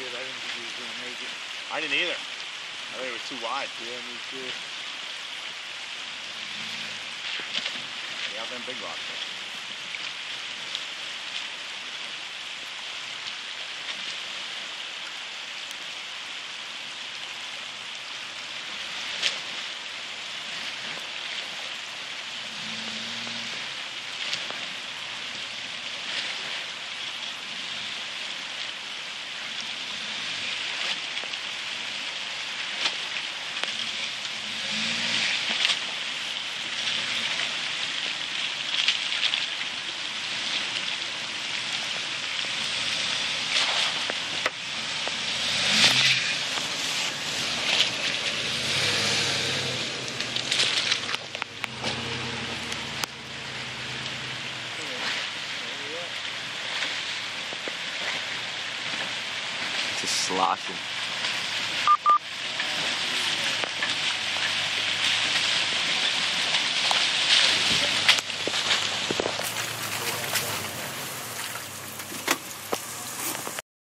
kid. I didn't think he was going to make it. I didn't either. I thought it was too wide. Yeah, me too. Yeah, them big rocks. Just sloshing.